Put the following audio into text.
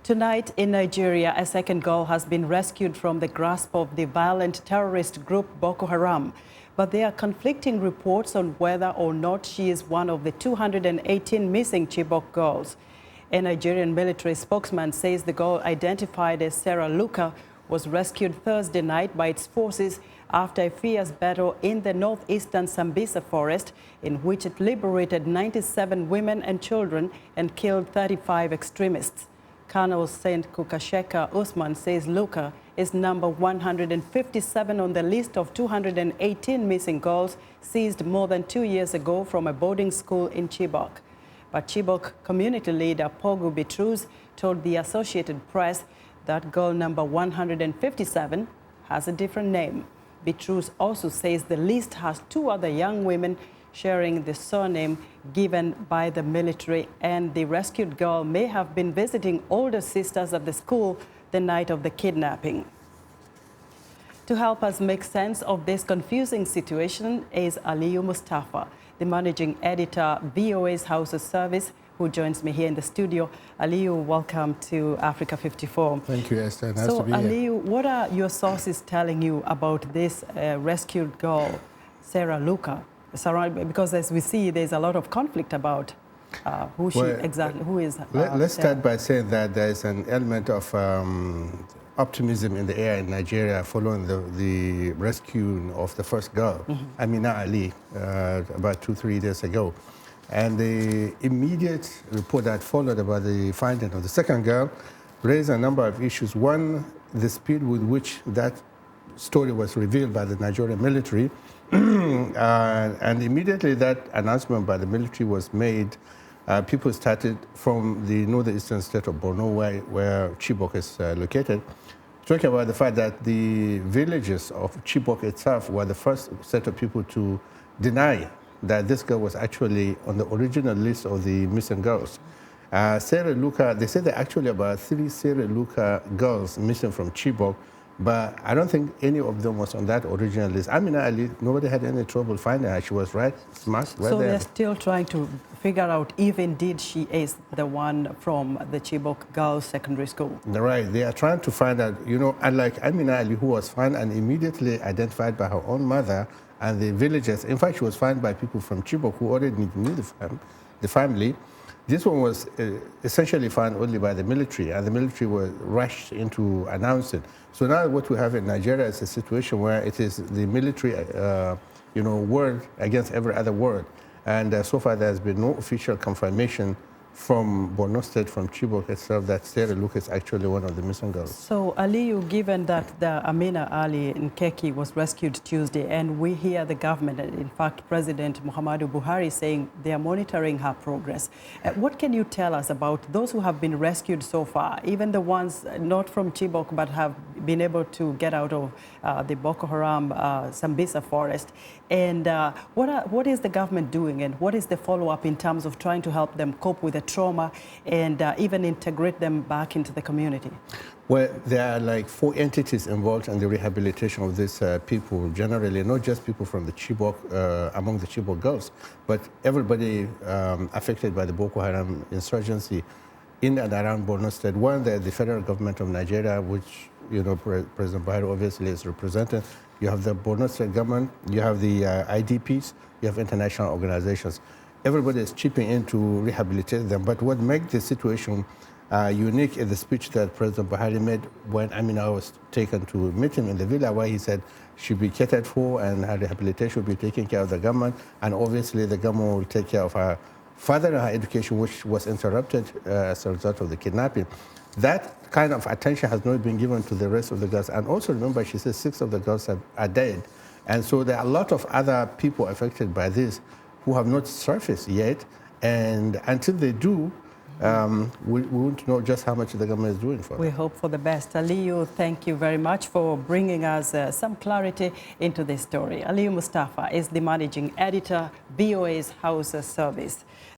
Tonight in Nigeria, a second girl has been rescued from the grasp of the violent terrorist group Boko Haram. But there are conflicting reports on whether or not she is one of the 218 missing Chibok girls. A Nigerian military spokesman says the girl, identified as Sarah Luka, was rescued Thursday night by its forces after a fierce battle in the northeastern Sambisa forest, in which it liberated 97 women and children and killed 35 extremists. Colonel Saint Kukasheka Usman says Luka is number 157 on the list of 218 missing girls seized more than 2 years ago from a boarding school in Chibok. But Chibok community leader Pogu Bitrus told the Associated Press that girl number 157 has a different name. Bitrus also says the list has 2 other young women sharing the surname given by the military, and the rescued girl may have been visiting older sisters at the school the night of the kidnapping. To help us make sense of this confusing situation is Aliyu Mustapha, the managing editor, VOA's House of Service, who joins me here in the studio. Aliyu, welcome to Africa 54. Thank you, Esther. Nice to be Aliyu, here. what are your sources telling you about this rescued girl, Sarah Luka? Because as we see, there's a lot of conflict about who is. Let's start by saying that there's an element of optimism in the air in Nigeria following the rescue of the first girl, Amina Ali, about 2-3 days ago. And the immediate report that followed about the finding of the second girl raised a number of issues. One, the speed with which that story was revealed by the Nigerian military. And immediately that announcement by the military was made, people started from the northeastern state of Borno, where Chibok is located, talking about the fact that the villages of Chibok itself were the first set of people to deny that this girl was actually on the original list of the missing girls. Sarah Luka, they said there are actually about 3 Sarah Luka girls missing from Chibok, but I don't think any of them was on that original list. Amina Ali, nobody had any trouble finding her. She was right smash right so there. They're still trying to figure out if indeed she is the one from the Chibok Girls Secondary School. Right, they are trying to find out, unlike Amina Ali, who was found and immediately identified by her own mother and the villagers. In fact, she was found by people from Chibok who already knew the family. This one was essentially found only by the military, and the military was rushed into announcing. So now what we have in Nigeria is a situation where it is the military, word against every other word. And so far, there's been no official confirmation from Borno State, from Chibok itself, that Sarah Luka is actually one of the missing girls. So, Aliyu, given that the Amina Ali Nkeki was rescued Tuesday, and we hear the government, in fact, President Muhammadu Buhari, saying they are monitoring her progress, what can you tell us about those who have been rescued so far, even the ones not from Chibok but have been able to get out of the Boko Haram Sambisa forest? And what is the government doing, and what is the follow-up in terms of trying to help them cope with the trauma and even integrate them back into the community? Well, there are like 4 entities involved in the rehabilitation of these people, generally, not just people from the Chibok, among the Chibok girls, but everybody affected by the Boko Haram insurgency in and around Borno State. One, the federal government of Nigeria, which, President Buhari obviously is represented. You have the Borno State government, you have the IDPs, you have international organizations. Everybody is chipping in to rehabilitate them. But what makes the situation unique is the speech that President Buhari made when Amina was taken to meet him in the villa, where he said she'll be catered for and her rehabilitation will be taken care of the government. And obviously the government will take care of her further her education, which was interrupted as a result of the kidnapping. That kind of attention has not been given to the rest of the girls. And also remember, she says 6 of the girls are dead. And so there are a lot of other people affected by this who have not surfaced yet. And until they do, we won't know just how much the government is doing for them. We hope for the best. Aliyu, thank you very much for bringing us some clarity into this story. Aliyu Mustapha is the managing editor, VOA's House of Service.